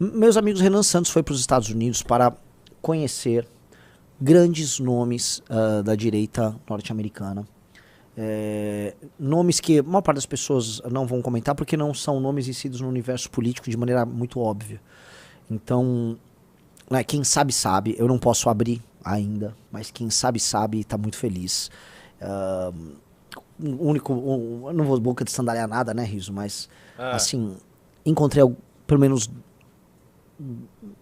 Meus amigos, Renan Santos foi para os Estados Unidos para conhecer grandes nomes da direita norte-americana. Nomes que a maior parte das pessoas não vão comentar porque não são nomes inseridos no universo político de maneira muito óbvia. Então, quem sabe, sabe. Eu não posso abrir ainda, mas quem sabe, sabe e está muito feliz. Eu não vou boca de sandália nada, né, Riso? Mas, assim, encontrei pelo menos,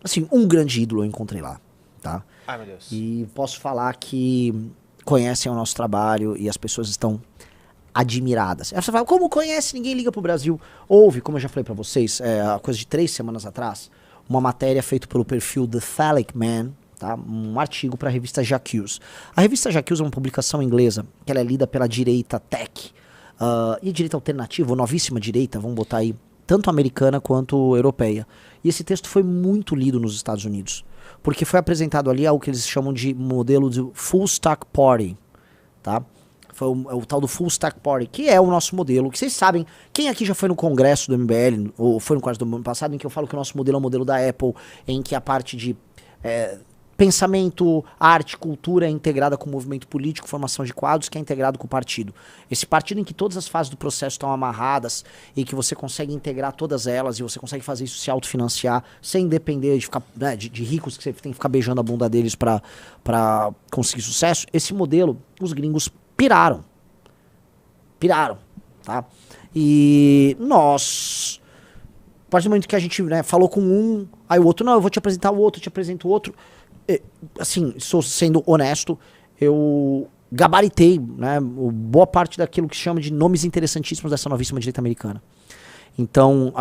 assim, um grande ídolo eu encontrei lá, tá? Ai, meu Deus. E posso falar que conhecem o nosso trabalho e as pessoas estão admiradas. Aí você fala, como conhece? Ninguém liga pro Brasil. Houve, como eu já falei pra vocês, coisa de 3 semanas atrás, uma matéria feita pelo perfil The Phallic Man, tá? Um artigo para a revista J'Accuse. A revista J'Accuse é uma publicação inglesa que ela é lida pela direita tech e direita alternativa, ou novíssima direita, vamos botar aí, tanto americana quanto europeia. E esse texto foi muito lido nos Estados Unidos, porque foi apresentado ali algo que eles chamam de modelo de Full Stack Party, tá? Foi o tal do Full Stack Party, que é o nosso modelo, que vocês sabem, quem aqui já foi no congresso do MBL, ou foi no congresso do ano passado, em que eu falo que o nosso modelo é o modelo da Apple, em que a parte de pensamento, arte, cultura é integrada com o movimento político, formação de quadros, que é integrado com o partido. Esse partido em que todas as fases do processo estão amarradas e que você consegue integrar todas elas e você consegue fazer isso se autofinanciar sem depender de ficar, né, de ricos que você tem que ficar beijando a bunda deles pra conseguir sucesso. Esse modelo, os gringos piraram, tá? E nós, a partir do momento que a gente, né, falou com um, aí o outro, não, eu vou te apresentar o outro, eu te apresento o outro. Assim, estou sendo honesto, eu gabaritei, né, boa parte daquilo que se chama de nomes interessantíssimos dessa novíssima direita americana. Então,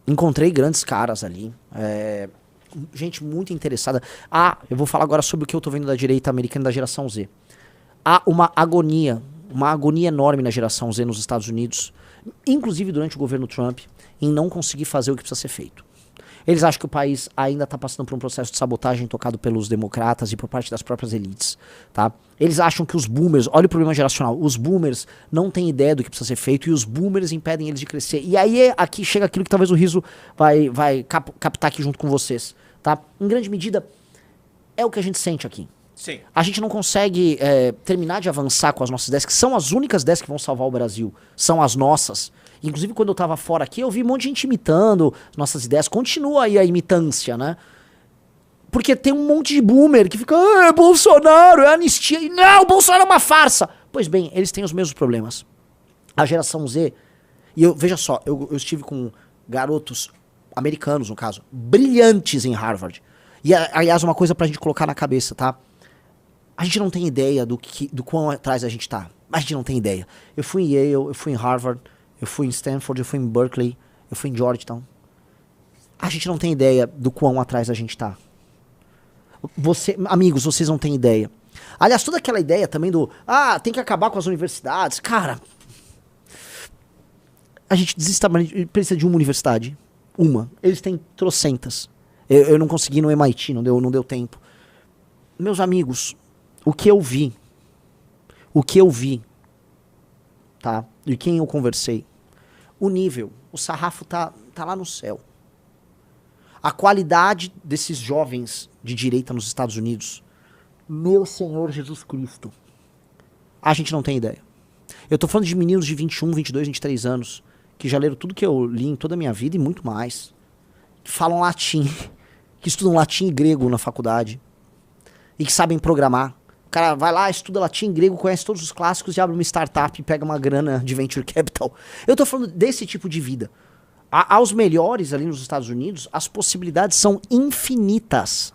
encontrei grandes caras ali, gente muito interessada. Eu vou falar agora sobre o que eu estou vendo da direita americana da geração Z. Há uma agonia enorme na geração Z nos Estados Unidos, inclusive durante o governo Trump, em não conseguir fazer o que precisa ser feito. Eles acham que o país ainda está passando por um processo de sabotagem tocado pelos democratas e por parte das próprias elites, tá? Eles acham que os boomers, olha o problema geracional, os boomers não têm ideia do que precisa ser feito e os boomers impedem eles de crescer. E aí aqui chega aquilo que talvez o Riso vai captar aqui junto com vocês, tá? Em grande medida, é o que a gente sente aqui. Sim. A gente não consegue terminar de avançar com as nossas ideias, que são as únicas ideias que vão salvar o Brasil, são as nossas. Inclusive, quando eu tava fora aqui, eu vi um monte de gente imitando nossas ideias. Continua aí a imitância, né? Porque tem um monte de boomer que fica, Bolsonaro, é anistia. E não, Bolsonaro é uma farsa. Pois bem, eles têm os mesmos problemas. A geração Z, e veja só, eu estive com garotos americanos, no caso, brilhantes em Harvard. E, aliás, uma coisa pra gente colocar na cabeça, tá? A gente não tem ideia do quão atrás a gente tá. A gente não tem ideia. Eu fui em Yale, eu fui em Harvard, eu fui em Stanford, eu fui em Berkeley, eu fui em Georgetown. A gente não tem ideia do quão atrás a gente tá. Amigos, vocês não têm ideia. Aliás, toda aquela ideia também tem que acabar com as universidades. Cara, a gente precisa de uma universidade. Uma. Eles têm trocentas. Eu não consegui no MIT, não deu tempo. Meus amigos, o que eu vi, tá? De quem eu conversei, o nível, o sarrafo tá lá no céu. A qualidade desses jovens de direita nos Estados Unidos, meu Senhor Jesus Cristo, a gente não tem ideia. Eu tô falando de meninos de 21, 22, 23 anos, que já leram tudo que eu li em toda a minha vida e muito mais, que falam latim, que estudam latim e grego na faculdade, e que sabem programar. O cara vai lá, estuda latim, grego, conhece todos os clássicos e abre uma startup e pega uma grana de venture capital. Eu tô falando desse tipo de vida. Aos melhores ali nos Estados Unidos, as possibilidades são infinitas.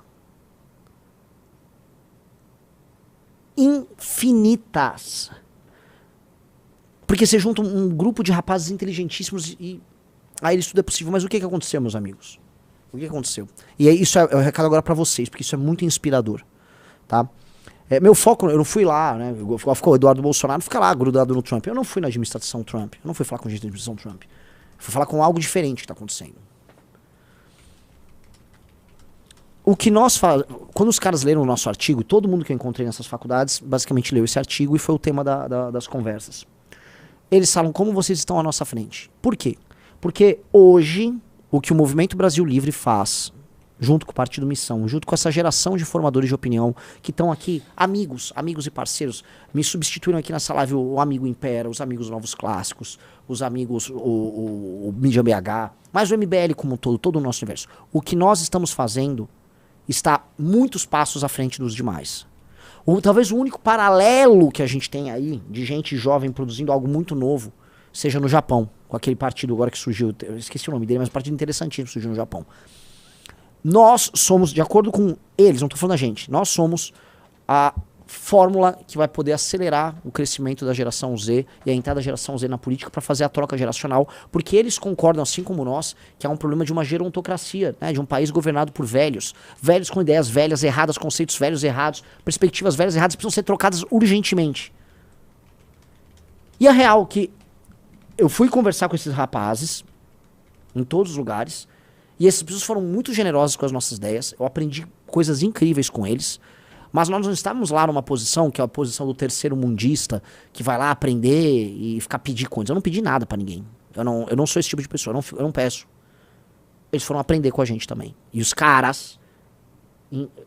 Infinitas. Porque você junta um grupo de rapazes inteligentíssimos e aí isso tudo é possível. Mas o que aconteceu, meus amigos? O que aconteceu? E aí, isso é o recado agora pra vocês, porque isso é muito inspirador, tá? Meu foco, eu não fui lá, né? Ficou o Eduardo Bolsonaro, fica lá grudado no Trump. Eu não fui na administração Trump. Eu não fui falar com gente da administração Trump. Eu fui falar com algo diferente que tá acontecendo. O que nós falamos, quando os caras leram o nosso artigo, todo mundo que eu encontrei nessas faculdades basicamente leu esse artigo e foi o tema das conversas. Eles falam como vocês estão à nossa frente. Por quê? Porque hoje o que o Movimento Brasil Livre faz, junto com o Partido Missão, junto com essa geração de formadores de opinião que estão aqui, amigos e parceiros, me substituíram aqui nessa live o amigo Impera, os amigos Novos Clássicos, os amigos, o Mídia BH, mas o MBL como um todo o nosso universo. O que nós estamos fazendo está muitos passos à frente dos demais. Talvez o único paralelo que a gente tem aí, de gente jovem produzindo algo muito novo, seja no Japão, com aquele partido agora que surgiu, eu esqueci o nome dele, mas um partido interessantíssimo que surgiu no Japão. Nós somos, de acordo com eles, não estou falando da gente, nós somos a fórmula que vai poder acelerar o crescimento da geração Z e a entrada da geração Z na política para fazer a troca geracional, porque eles concordam, assim como nós, que há um problema de uma gerontocracia, né, de um país governado por velhos com ideias velhas erradas, conceitos velhos errados, perspectivas velhas erradas, precisam ser trocadas urgentemente. E a real que eu fui conversar com esses rapazes em todos os lugares, e essas pessoas foram muito generosas com as nossas ideias. Eu aprendi coisas incríveis com eles. Mas nós não estávamos lá numa posição, que é a posição do terceiro mundista, que vai lá aprender e ficar pedir coisas. Eu não pedi nada pra ninguém. Eu não sou esse tipo de pessoa, eu não peço. Eles foram aprender com a gente também. E os caras...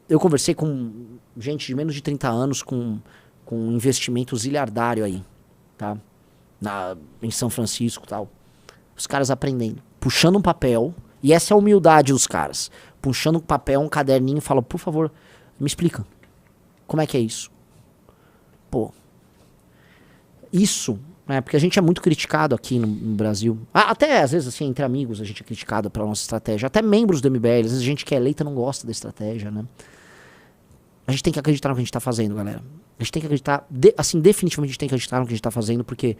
Eu conversei com gente de menos de 30 anos com investimento ziliardário aí, tá? Em São Francisco e tal. Os caras aprendendo. Puxando um papel... E essa é a humildade dos caras. Puxando um papel, um caderninho e fala, por favor, me explica. Como é que é isso? Pô. Isso, né? Porque a gente é muito criticado aqui no Brasil. Até, às vezes, assim, entre amigos, a gente é criticado pela nossa estratégia. Até membros do MBL, às vezes a gente que é eleita não gosta da estratégia, né? A gente tem que acreditar no que a gente tá fazendo, galera. A gente tem que acreditar, assim, definitivamente a gente tem que acreditar no que a gente tá fazendo, porque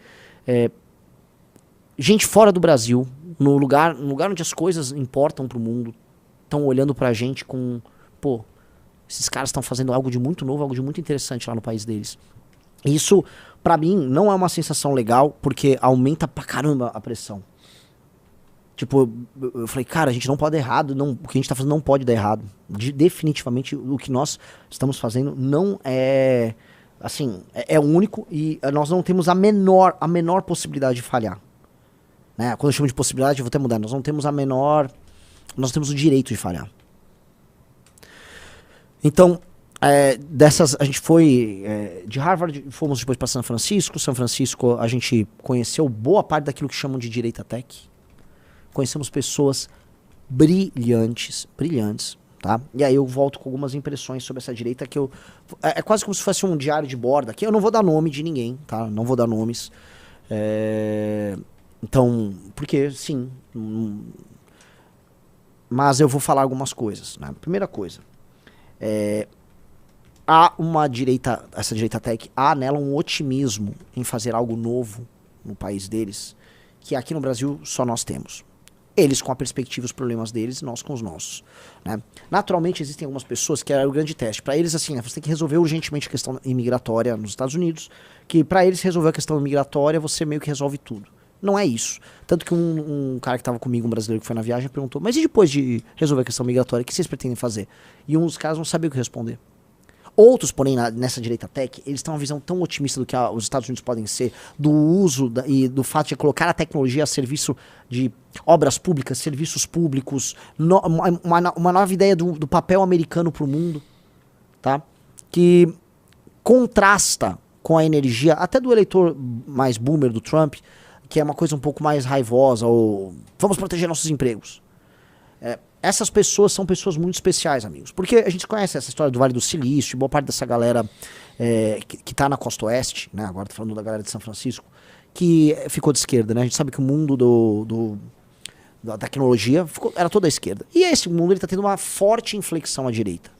gente fora do Brasil, no lugar onde as coisas importam pro mundo, estão olhando pra gente com, pô, esses caras estão fazendo algo de muito novo, algo de muito interessante lá no país deles. Isso, pra mim, não é uma sensação legal, porque aumenta pra caramba a pressão. Tipo, eu falei, cara, a gente não pode dar errado, o que a gente tá fazendo não pode dar errado. Definitivamente, o que nós estamos fazendo não é, assim, é único e nós não temos a menor possibilidade de falhar. Né? Quando eu chamo de possibilidade, eu vou até mudar. Nós não temos nós temos o direito de falhar. Então, a gente foi de Harvard, fomos depois para São Francisco. São Francisco, a gente conheceu boa parte daquilo que chamam de direita tech. Conhecemos pessoas brilhantes, tá? E aí eu volto com algumas impressões sobre essa direita que é quase como se fosse um diário de bordo. Aqui eu não vou dar nome de ninguém, tá? Não vou dar nomes. Então, porque sim, mas eu vou falar algumas coisas, né? Primeira coisa, há uma direita, essa direita tech, há nela um otimismo em fazer algo novo no país deles, que aqui no Brasil só nós temos. Eles com a perspectiva, os problemas deles, nós com os nossos, né? Naturalmente existem algumas pessoas que era o grande teste. Para eles, assim, você tem que resolver urgentemente a questão imigratória nos Estados Unidos, que para eles resolver a questão imigratória, você meio que resolve tudo. Não é isso. Tanto que um cara que estava comigo, um brasileiro que foi na viagem, perguntou, mas e depois de resolver a questão migratória, o que vocês pretendem fazer? E um dos caras não sabia o que responder. Outros, porém, nessa direita tech, eles têm uma visão tão otimista do que os Estados Unidos podem ser, do uso e do fato de colocar a tecnologia a serviço de obras públicas, serviços públicos, uma nova ideia do papel americano para o mundo, tá? Que contrasta com a energia, até do eleitor mais boomer do Trump, que é uma coisa um pouco mais raivosa, ou vamos proteger nossos empregos. Essas pessoas são pessoas muito especiais, amigos. Porque a gente conhece essa história do Vale do Silício, boa parte dessa galera que tá na costa oeste, né? Agora tô falando da galera de São Francisco, que ficou de esquerda, né? A gente sabe que o mundo da tecnologia era toda à esquerda. E esse mundo ele tá tendo uma forte inflexão à direita,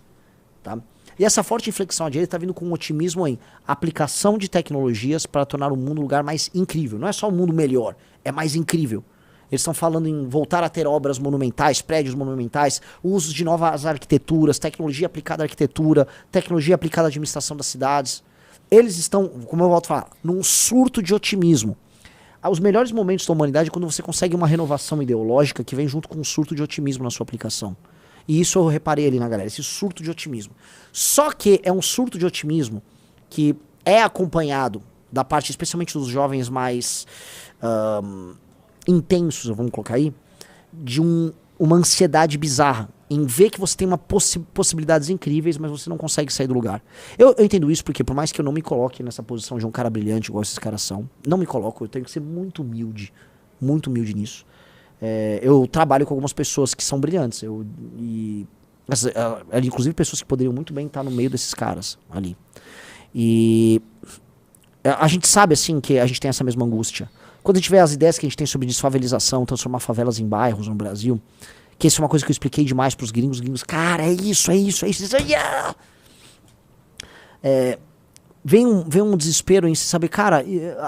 tá? E essa forte inflexão à direita está vindo com um otimismo em aplicação de tecnologias para tornar o mundo um lugar mais incrível. Não é só um mundo melhor, é mais incrível. Eles estão falando em voltar a ter obras monumentais, prédios monumentais, uso de novas arquiteturas, tecnologia aplicada à arquitetura, tecnologia aplicada à administração das cidades. Eles estão, como eu volto a falar, num surto de otimismo. Os melhores momentos da humanidade é quando você consegue uma renovação ideológica que vem junto com um surto de otimismo na sua aplicação. E isso eu reparei ali na galera, esse surto de otimismo. Só que é um surto de otimismo que é acompanhado da parte, especialmente dos jovens mais intensos, vamos colocar aí, uma ansiedade bizarra em ver que você tem possibilidades incríveis, mas você não consegue sair do lugar. Eu entendo isso porque, por mais que eu não me coloque nessa posição de um cara brilhante, igual esses caras são, não me coloco, eu tenho que ser muito humilde nisso. Eu trabalho com algumas pessoas que são brilhantes, inclusive pessoas que poderiam muito bem estar no meio desses caras ali. E a gente sabe, assim, que a gente tem essa mesma angústia. Quando a gente vê as ideias que a gente tem sobre desfavelização, transformar favelas em bairros no Brasil, que isso é uma coisa que eu expliquei demais pros gringos. Os gringos, cara, é isso. Yeah! Vem um desespero em se saber, cara,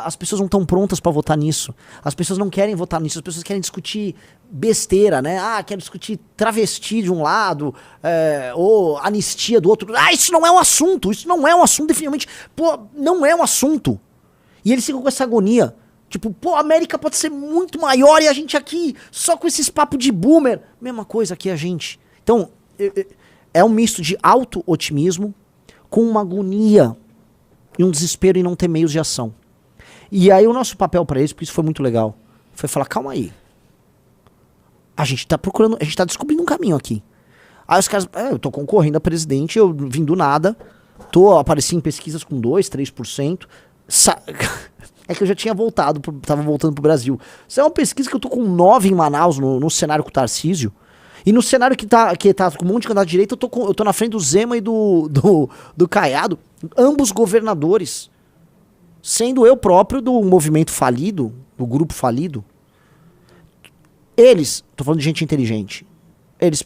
as pessoas não estão prontas pra votar nisso. As pessoas não querem votar nisso. As pessoas querem discutir besteira, né? Querem discutir travesti de um lado, ou anistia do outro. Isso não é um assunto. Isso não é um assunto, definitivamente. Pô, não é um assunto. E eles ficam com essa agonia. Tipo, pô, a América pode ser muito maior e a gente aqui só com esses papos de boomer. Mesma coisa aqui a gente. Então, é um misto de auto-otimismo com uma agonia e um desespero em não ter meios de ação. E aí o nosso papel pra eles, porque isso foi muito legal, foi falar, calma aí. A gente tá procurando, a gente tá descobrindo um caminho aqui. Aí os caras, eu tô concorrendo a presidente, eu vim do nada, apareci em pesquisas com 2%, 3%. É que eu já tinha tava voltando pro Brasil. Isso é uma pesquisa que eu tô com 9 em Manaus, no cenário com o Tarcísio. E no cenário que tá com um monte de candidato de direita, eu tô na frente do Zema e do Caiado. Ambos governadores. Sendo eu próprio do movimento falido, do grupo falido. Eles, tô falando de gente inteligente. Eles,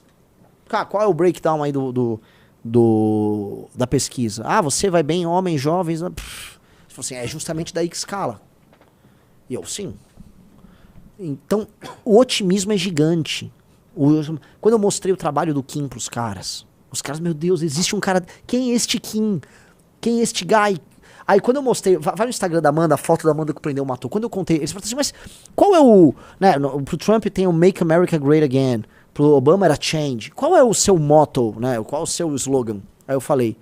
cara, qual é o breakdown aí da pesquisa? Você vai bem, homens, jovens... Assim, é justamente daí que escala. E eu, sim. Então, o otimismo é gigante. Quando eu mostrei o trabalho do Kim pros caras, os caras, meu Deus, existe um cara... Quem é este Kim? Quem é este guy? Aí quando eu mostrei... Vai no Instagram da Amanda, a foto da Amanda que o prendeu matou. Quando eu contei, eles falaram assim, mas qual é o... Né, pro Trump tem o Make America Great Again. Pro Obama era Change. Qual é o seu motto, né? Qual é o seu slogan? Aí eu falei,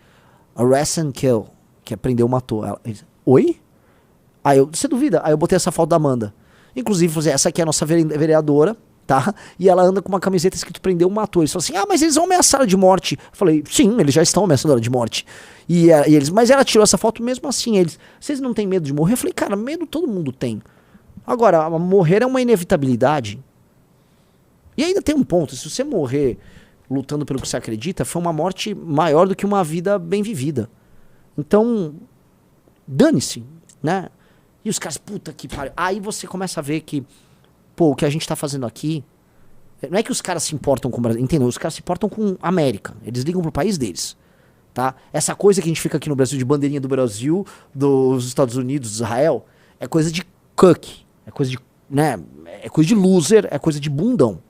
Arrest and Kill. Que é prendeu matou. Eles, oi? Aí você duvida? Aí eu botei essa foto da Amanda. Inclusive, essa aqui é a nossa vereadora, tá? E ela anda com uma camiseta escrito prendeu matou. Eles falam assim, mas eles vão ameaçar ela de morte. Eu falei, sim, eles já estão ameaçando ela de morte. E eles, mas ela tirou essa foto mesmo assim. Vocês não têm medo de morrer? Eu falei, cara, medo todo mundo tem. Agora, morrer é uma inevitabilidade. E ainda tem um ponto, se você morrer lutando pelo que você acredita, foi uma morte maior do que uma vida bem vivida. Então, dane-se, né? E os caras, puta que pariu. Aí você começa a ver que, pô, o que a gente tá fazendo aqui, não é que os caras se importam com o Brasil, entendeu? Os caras se importam com a América. Eles ligam pro país deles, tá? Essa coisa que a gente fica aqui no Brasil de bandeirinha do Brasil, dos Estados Unidos, Israel, é coisa de cuck, é coisa de, né? É coisa de loser, é coisa de bundão,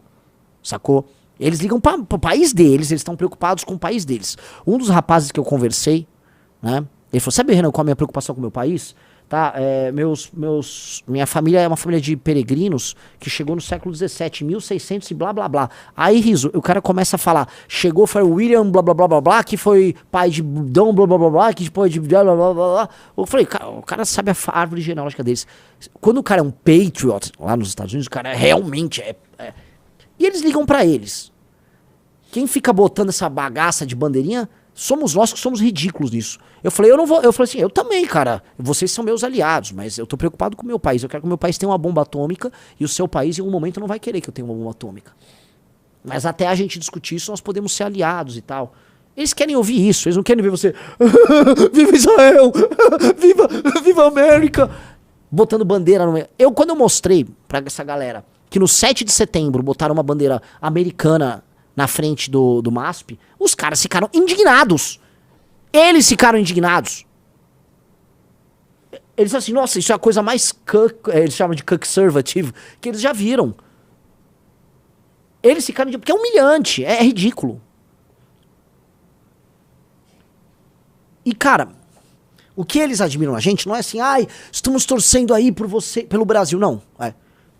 sacou? Eles ligam pro país deles, eles estão preocupados com o país deles. Um dos rapazes que eu conversei, né? Ele falou, sabe, Renan, qual a minha preocupação com o meu país? Tá, minha família é uma família de peregrinos que chegou no século XVII, 1600 e blá blá blá. Aí, Riso, o cara começa a falar, foi o William blá blá blá blá blá, que foi pai de Dom blá blá blá blá, que depois de blá blá blá blá. Eu falei, o cara sabe a árvore genealógica deles. Quando o cara é um patriot lá nos Estados Unidos, o cara realmente E eles ligam pra eles. Quem fica botando essa bagaça de bandeirinha somos nós que somos ridículos nisso. Eu falei, eu falei assim, eu também, cara, vocês são meus aliados, mas eu tô preocupado com o meu país, eu quero que o meu país tenha uma bomba atômica e o seu país em um momento não vai querer que eu tenha uma bomba atômica. Mas até a gente discutir isso, nós podemos ser aliados e tal. Eles querem ouvir isso, eles não querem ver você, viva Israel, viva a América, botando bandeira no meio. Quando eu mostrei pra essa galera que no 7 de setembro botaram uma bandeira americana na frente do MASP, os caras ficaram indignados. Eles ficaram indignados. Eles falaram assim, nossa, isso é a coisa mais eles chamam de conservative, que eles já viram. Eles ficaram porque é humilhante, é ridículo. E, cara, o que eles admiram a gente não é assim, estamos torcendo aí por você, pelo Brasil, não.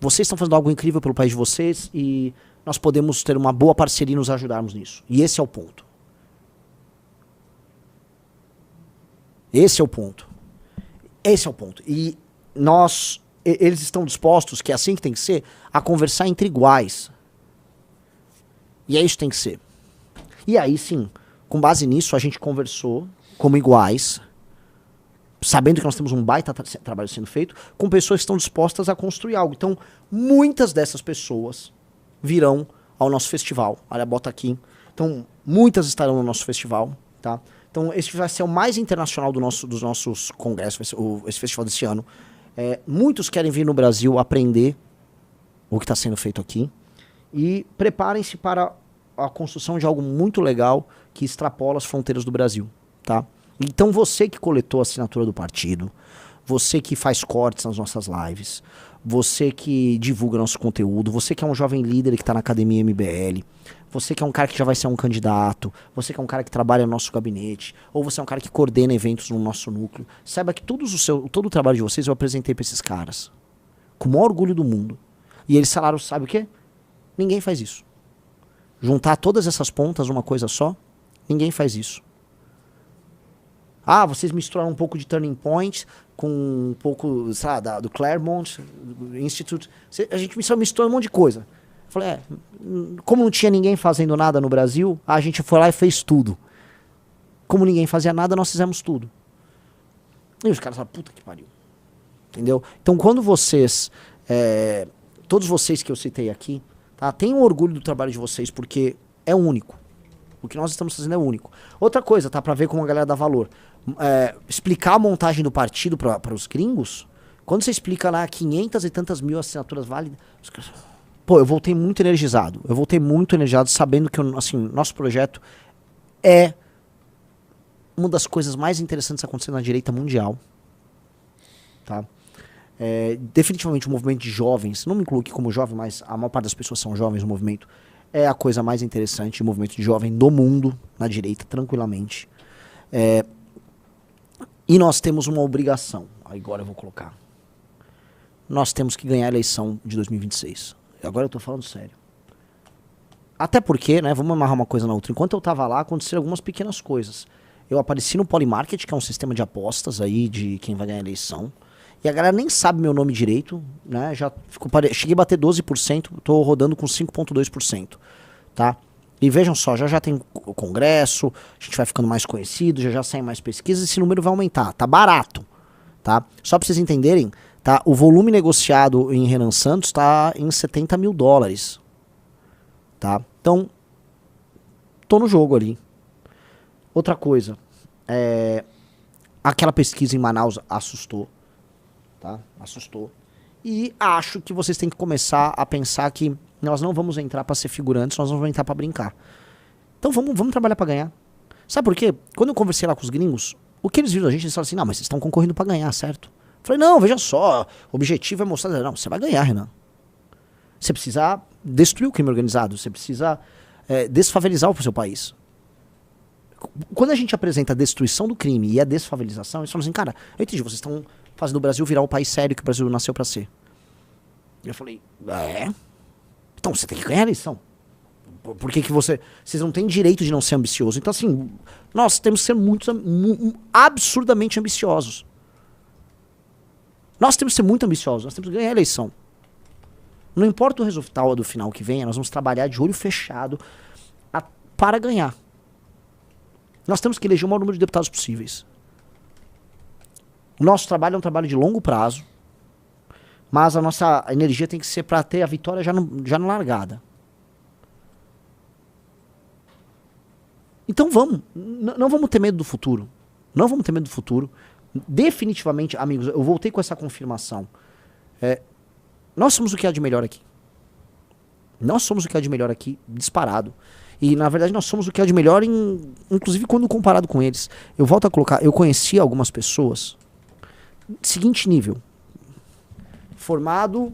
Vocês estão fazendo algo incrível pelo país de vocês e nós podemos ter uma boa parceria e nos ajudarmos nisso. E esse é o ponto. Esse é o ponto. Esse é o ponto. E eles estão dispostos, que é assim que tem que ser, a conversar entre iguais. E é isso que tem que ser. E aí sim, com base nisso, a gente conversou como iguais, sabendo que nós temos um baita trabalho sendo feito, com pessoas que estão dispostas a construir algo. Então, muitas dessas pessoas virão ao nosso festival. Olha, bota aqui. Então, muitas estarão no nosso festival, tá? Então, esse vai ser o mais internacional dos nossos congressos, esse festival desse ano. Muitos querem vir no Brasil aprender o que está sendo feito aqui. E preparem-se para a construção de algo muito legal que extrapola as fronteiras do Brasil, tá? Então você que coletou a assinatura do partido, você que faz cortes nas nossas lives, você que divulga nosso conteúdo, você que é um jovem líder que está na Academia MBL, você que é um cara que já vai ser um candidato, você que é um cara que trabalha no nosso gabinete, ou você é um cara que coordena eventos no nosso núcleo, saiba que todo o trabalho de vocês eu apresentei para esses caras, com o maior orgulho do mundo. E eles falaram, sabe o quê? Ninguém faz isso. Juntar todas essas pontas numa coisa só, ninguém faz isso. Ah, vocês misturaram um pouco de Turning Point com um pouco, sei lá, do Claremont Institute. A gente misturou um monte de coisa. Eu falei, como não tinha ninguém fazendo nada no Brasil, a gente foi lá e fez tudo. Como ninguém fazia nada, nós fizemos tudo. E os caras falaram, puta que pariu. Entendeu? Então, quando vocês, todos vocês que eu citei aqui, tá, tenham orgulho do trabalho de vocês, porque é único. O que nós estamos fazendo é único. Outra coisa, tá, pra ver como a galera dá valor. Explicar a montagem do partido para os gringos, quando você explica lá 500 e tantas mil assinaturas válidas, pô, eu voltei muito energizado. Eu voltei muito energizado sabendo que, assim, nosso projeto é uma das coisas mais interessantes acontecendo na direita mundial. Tá? Definitivamente o movimento de jovens, não me incluo aqui como jovem, mas a maior parte das pessoas são jovens no movimento, é a coisa mais interessante, o movimento de jovem do mundo, na direita, tranquilamente. E nós temos uma obrigação, agora eu vou colocar. Nós temos que ganhar a eleição de 2026. Agora eu tô falando sério. Até porque, né, vamos amarrar uma coisa na outra. Enquanto eu tava lá, aconteceram algumas pequenas coisas. Eu apareci no Polymarket, que é um sistema de apostas aí de quem vai ganhar a eleição. E a galera nem sabe meu nome direito, né? Cheguei a bater 12%, tô rodando com 5,2%, tá? E vejam só, já tem o congresso, a gente vai ficando mais conhecido, já saem mais pesquisas, esse número vai aumentar, tá barato, tá? Só pra vocês entenderem, tá? O volume negociado em Renan Santos tá em 70 mil dólares, tá? Então, tô no jogo ali. Outra coisa, aquela pesquisa em Manaus assustou, tá? Assustou. E acho que vocês têm que começar a pensar que nós não vamos entrar para ser figurantes, nós vamos entrar para brincar. Então vamos trabalhar para ganhar. Sabe por quê? Quando eu conversei lá com os gringos, o que eles viram da gente, eles falaram assim, não, mas vocês estão concorrendo para ganhar, certo? Eu falei, não, veja só, o objetivo é mostrar, não, você vai ganhar, Renan. Você precisa destruir o crime organizado, você precisa desfavelizar o seu país. Quando a gente apresenta a destruição do crime e a desfavelização, eles falam assim, cara, eu entendi, vocês estão fazendo o Brasil virar o país sério que o Brasil nasceu para ser. E eu falei, então você tem que ganhar a eleição. Por que vocês não têm direito de não ser ambicioso? Então assim, nós temos que ser absurdamente ambiciosos. Nós temos que ser muito ambiciosos, nós temos que ganhar a eleição. Não importa o resultado do final que venha, nós vamos trabalhar de olho fechado para ganhar. Nós temos que eleger o maior número de deputados possíveis. O nosso trabalho é um trabalho de longo prazo, mas a nossa energia tem que ser para ter a vitória já na largada. Então vamos. Não vamos ter medo do futuro. Não vamos ter medo do futuro. Definitivamente, amigos, eu voltei com essa confirmação. Nós somos o que há de melhor aqui. Nós somos o que há de melhor aqui, disparado. E, na verdade, nós somos o que há de melhor, inclusive quando comparado com eles. Eu volto a colocar, eu conheci algumas pessoas, seguinte nível. Formado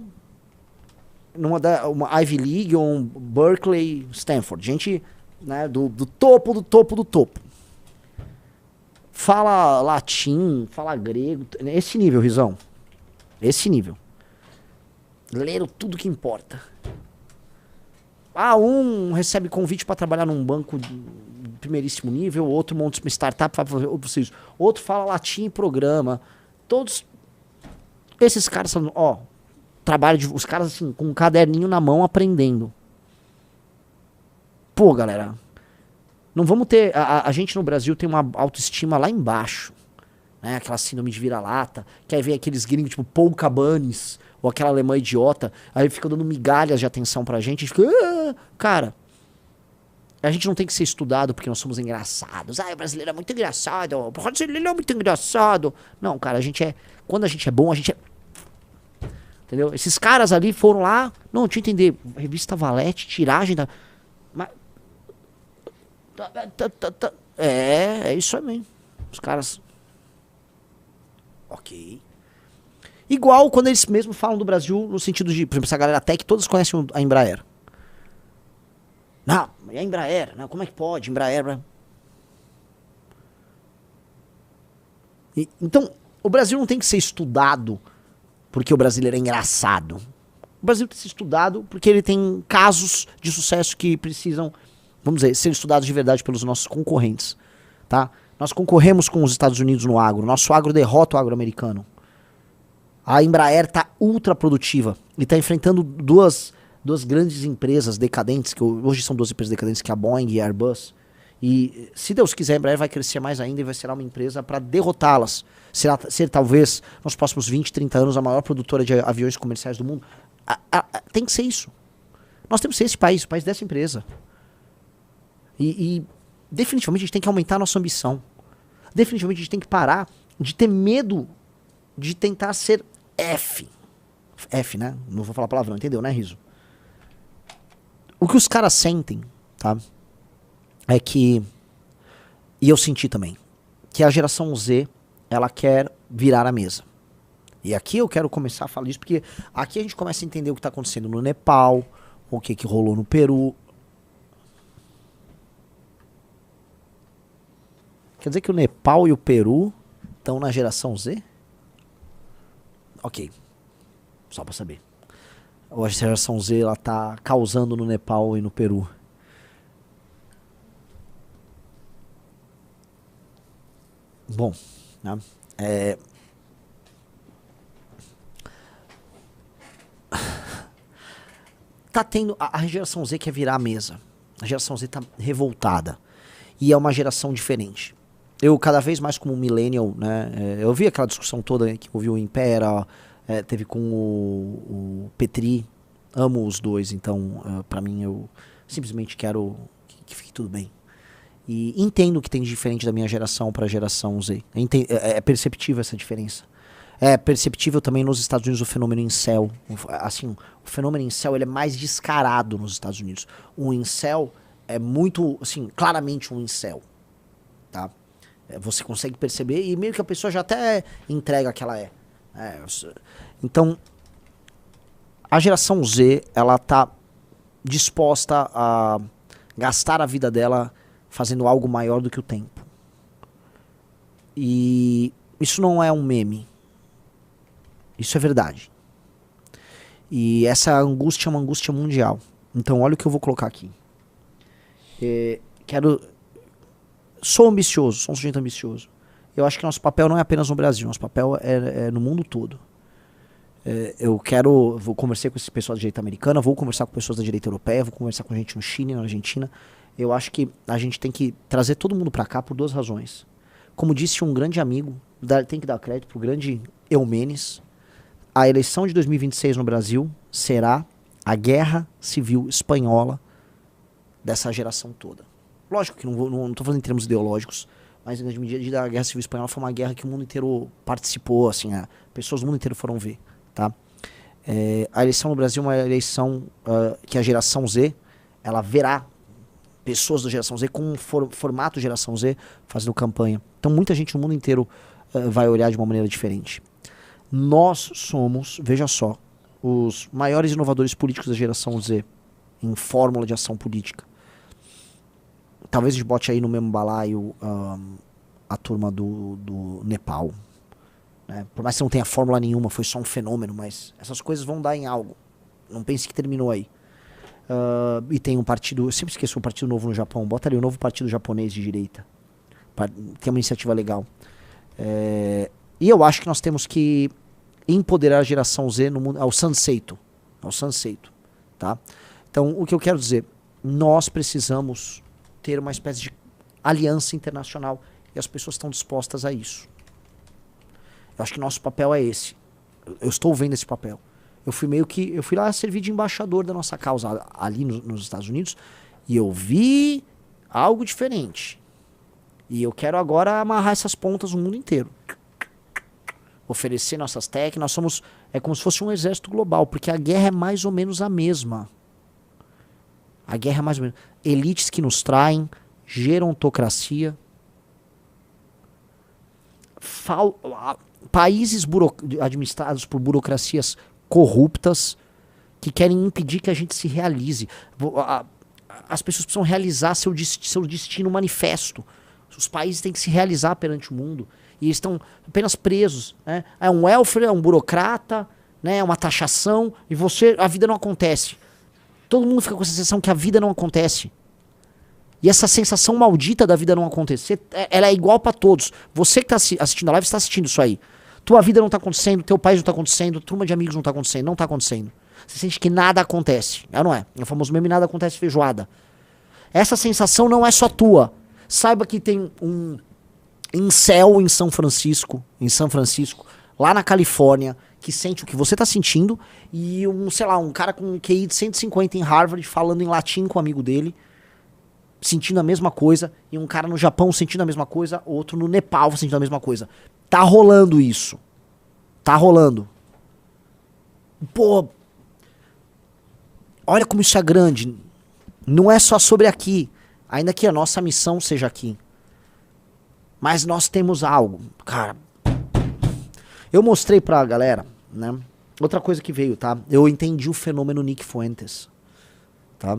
numa uma Ivy League ou um Berkeley, Stanford. Gente, né, do topo, do topo, do topo. Fala latim, fala grego. Esse nível, Rizão. Esse nível. Leram tudo que importa. Um recebe convite para trabalhar num banco de primeiríssimo nível, outro monta uma startup, outro fala latim e programa. Todos esses caras são, os caras assim, com um caderninho na mão aprendendo. Pô, galera, não vamos ter... A gente no Brasil tem uma autoestima lá embaixo. Né? Aquela síndrome de vira-lata. Que aí vem aqueles gringos tipo Paul Cabanes, ou aquela alemã idiota. Aí fica dando migalhas de atenção pra gente. A gente fica... Cara, a gente não tem que ser estudado porque nós somos engraçados. O brasileiro é muito engraçado. O brasileiro é muito engraçado. Não, cara, a gente é... Quando a gente é bom, a gente é... Entendeu? Esses caras ali foram lá... Não, deixa eu entender. Revista Valete, tiragem da... Mas... É isso aí mesmo. Os caras... Ok. Igual quando eles mesmo falam do Brasil no sentido de... Por exemplo, essa galera tech, todos conhecem a Embraer. Não, é a Embraer. Não, como é que pode? Embraer... Então, o Brasil não tem que ser estudado porque o brasileiro é engraçado. O Brasil tem que ser estudado porque ele tem casos de sucesso que precisam... Vamos dizer, ser estudados de verdade pelos nossos concorrentes, tá? Nós concorremos com os Estados Unidos no agro. Nosso agro derrota o agro americano. A Embraer tá ultra produtiva e tá enfrentando duas grandes empresas decadentes, que hoje são duas empresas decadentes, que é a Boeing e a Airbus. E se Deus quiser, a Embraer vai crescer mais ainda e vai ser uma empresa para derrotá-las. Ser talvez, nos próximos 20, 30 anos, a maior produtora de aviões comerciais do mundo. Tem que ser isso. Nós temos que ser esse país, o país dessa empresa. E definitivamente a gente tem que aumentar a nossa ambição. Definitivamente a gente tem que parar de ter medo de tentar ser F. F, né? Não vou falar palavrão, entendeu, né, Riso? O que os caras sentem, tá? É que... E eu senti também. Que a geração Z, ela quer virar a mesa. E aqui eu quero começar a falar isso, porque aqui a gente começa a entender o que está acontecendo no Nepal, o que rolou no Peru. Quer dizer que o Nepal e o Peru estão na geração Z? Ok. Só pra saber. A geração Z, ela tá causando no Nepal e no Peru. Bom, né? Tá tendo... A geração Z quer virar a mesa. A geração Z tá revoltada. E é uma geração diferente. Eu, cada vez mais como um millennial, né? Eu vi aquela discussão toda que ouviu o Impera, teve com o Petri. Amo os dois, então, pra mim, eu simplesmente quero que fique tudo bem. E entendo o que tem de diferente da minha geração pra geração Z. É perceptível essa diferença. É perceptível também nos Estados Unidos o fenômeno incel. Assim, o fenômeno incel, ele é mais descarado nos Estados Unidos. O incel é muito, assim, claramente um incel, tá? Você consegue perceber e meio que a pessoa já até entrega que ela é. Então, a geração Z, ela tá disposta a gastar a vida dela fazendo algo maior do que o tempo. E isso não é um meme. Isso é verdade. E essa angústia é uma angústia mundial. Então, olha o que eu vou colocar aqui. Sou ambicioso, sou um sujeito ambicioso. Eu acho que nosso papel não é apenas no Brasil, nosso papel é no mundo todo. Vou conversar com esse pessoal da direita americana, vou conversar com pessoas da direita europeia, vou conversar com gente no Chile, na Argentina. Eu acho que a gente tem que trazer todo mundo pra cá por duas razões. Como disse um grande amigo, tem que dar crédito pro grande Eumenes, a eleição de 2026 no Brasil será a guerra civil espanhola dessa geração toda. Lógico que não tô falando em termos ideológicos, mas em grande medida a guerra civil espanhola foi uma guerra que o mundo inteiro participou, assim, pessoas do mundo inteiro foram ver, tá? A eleição no Brasil é uma eleição que a geração Z, ela verá pessoas da geração Z com um formato geração Z fazendo campanha. Então muita gente no mundo inteiro vai olhar de uma maneira diferente. Nós somos, veja só, os maiores inovadores políticos da geração Z em fórmula de ação política. Talvez a gente bote aí no mesmo balaio a turma do Nepal. Né? Por mais que não tenha fórmula nenhuma, foi só um fenômeno, mas essas coisas vão dar em algo. Não pense que terminou aí. E tem um partido, eu sempre esqueço, um partido novo no Japão. Bota ali o novo partido japonês de direita. Tem uma iniciativa legal. E eu acho que nós temos que empoderar a geração Z no mundo, ao Sanseito, tá? Então, o que eu quero dizer, nós precisamos ter uma espécie de aliança internacional e as pessoas estão dispostas a isso. Eu acho que nosso papel é esse. Eu estou vendo esse papel. Eu fui lá servir de embaixador da nossa causa ali nos Estados Unidos e eu vi algo diferente. E eu quero agora amarrar essas pontas no mundo inteiro. Oferecer nossas técnicas. É como se fosse um exército global, porque a guerra é mais ou menos a mesma. A guerra é mais ou menos. Elites que nos traem, gerontocracia. Países administrados por burocracias corruptas que querem impedir que a gente se realize. As pessoas precisam realizar seu destino manifesto. Os países têm que se realizar perante o mundo. E eles estão apenas presos. Né? É um welfare, é um burocrata, né? É uma taxação. E a vida não acontece. Todo mundo fica com a sensação que a vida não acontece. E essa sensação maldita da vida não acontecer, ela é igual para todos. Você que está assistindo a live, está assistindo isso aí. Tua vida não está acontecendo, teu país não está acontecendo, turma de amigos não está acontecendo, não está acontecendo. Você sente que nada acontece. É ou não é? É o famoso meme, nada acontece feijoada. Essa sensação não é só tua. Saiba que tem um incel em São Francisco, lá na Califórnia, que sente o que você tá sentindo, e um cara com um QI de 150 em Harvard, falando em latim com um amigo dele, sentindo a mesma coisa, e um cara no Japão sentindo a mesma coisa, outro no Nepal sentindo a mesma coisa. Tá rolando isso. Tá rolando. Pô, olha como isso é grande. Não é só sobre aqui, ainda que a nossa missão seja aqui. Mas nós temos algo, cara. Eu mostrei pra galera, né? Outra coisa que veio, tá? Eu entendi o fenômeno Nick Fuentes, tá?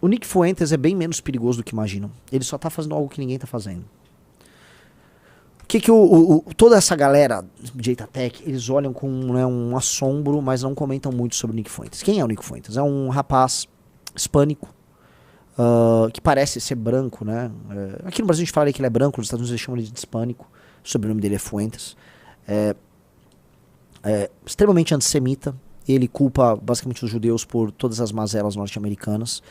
O Nick Fuentes é bem menos perigoso do que imaginam. Ele só tá fazendo algo que ninguém tá fazendo. Toda essa galera de Itatec, eles olham com um assombro, mas não comentam muito sobre o Nick Fuentes. Quem é o Nick Fuentes? É um rapaz hispânico, que parece ser branco, né? Aqui no Brasil a gente fala que ele é branco, nos Estados Unidos eles chamam ele de hispânico. O sobrenome dele é Fuentes. Extremamente antissemita. Ele culpa basicamente os judeus por todas as mazelas norte-americanas.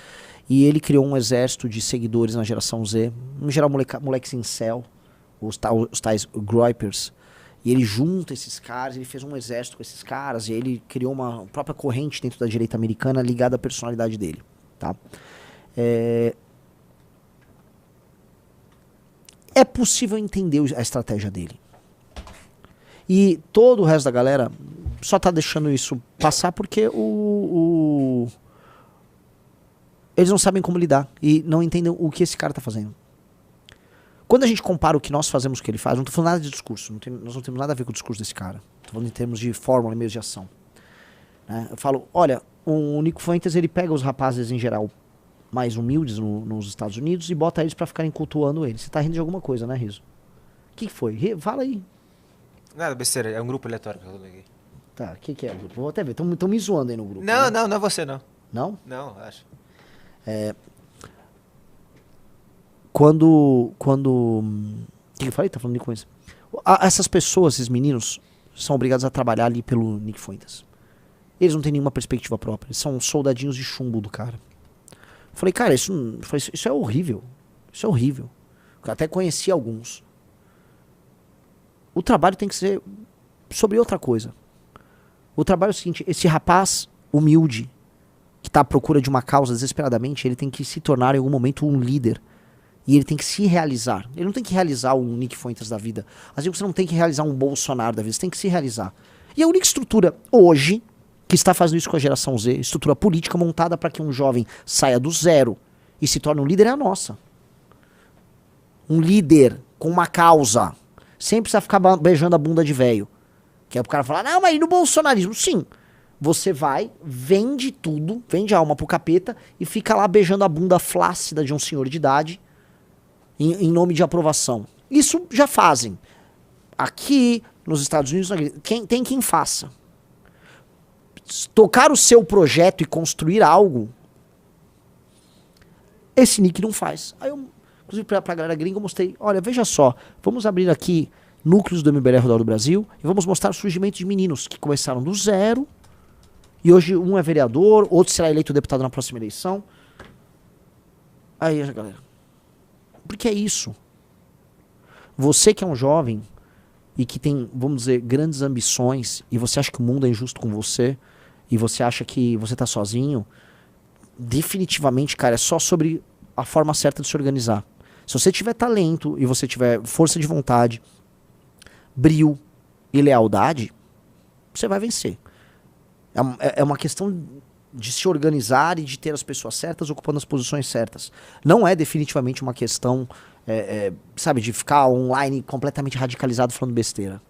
E ele criou um exército de seguidores na geração Z, em geral moleques incel, os tais groypers, e ele junta esses caras, ele fez um exército com esses caras, e ele criou uma própria corrente dentro da direita americana ligada à personalidade dele, tá? É possível entender a estratégia dele. E todo o resto da galera só tá deixando isso passar porque eles não sabem como lidar e não entendem o que esse cara tá fazendo. Quando a gente compara o que nós fazemos com o que ele faz, não tô falando nada de discurso, nós não temos nada a ver com o discurso desse cara. Tô falando em termos de fórmula e meios de ação. Né? Eu falo, olha, o Nick Fuentes, ele pega os rapazes em geral mais humildes nos Estados Unidos e bota eles pra ficarem cultuando ele. Você tá rindo de alguma coisa, né, Riso? O que foi? Fala aí. Nada, besteira, é um grupo aleatório que eu coloquei. Tá, o que é o grupo? Vou até ver, estão me zoando aí no grupo. Não, né? não é você não. Não? Não, acho. Quando o que eu falei? Tá falando de coisa. Essas pessoas, esses meninos, são obrigados a trabalhar ali pelo Nick Fuentes. Eles não têm nenhuma perspectiva própria. Eles são soldadinhos de chumbo do cara. Eu falei, cara, isso é horrível. Isso é horrível. Eu até conheci alguns. O trabalho tem que ser sobre outra coisa. O trabalho é o seguinte, esse rapaz humilde, que está à procura de uma causa desesperadamente, ele tem que se tornar em algum momento um líder. E ele tem que se realizar. Ele não tem que realizar um Nick Fuentes da vida. Às vezes você não tem que realizar um Bolsonaro da vida, você tem que se realizar. E a única estrutura hoje que está fazendo isso com a geração Z, estrutura política montada para que um jovem saia do zero e se torne um líder, é a nossa. Um líder com uma causa. Sem precisar ficar beijando a bunda de velho. Que é pro cara falar, não, mas e no bolsonarismo? Sim. Você vai, vende tudo, vende a alma pro capeta e fica lá beijando a bunda flácida de um senhor de idade em nome de aprovação. Isso já fazem. Aqui, nos Estados Unidos, tem quem faça. Tocar o seu projeto e construir algo, esse Nick não faz. Aí eu, inclusive pra galera gringa, eu mostrei, olha, veja só, vamos abrir aqui núcleos do MBL ao redor do Brasil e vamos mostrar o surgimento de meninos que começaram do zero e hoje um é vereador, outro será eleito deputado na próxima eleição. Aí, galera, porque é isso. Você que é um jovem e que tem, vamos dizer, grandes ambições e você acha que o mundo é injusto com você e você acha que você tá sozinho, definitivamente, cara, é só sobre a forma certa de se organizar. Se você tiver talento e você tiver força de vontade, brio e lealdade, você vai vencer. É uma questão de se organizar e de ter as pessoas certas ocupando as posições certas. Não é definitivamente uma questão, sabe, de ficar online completamente radicalizado falando besteira.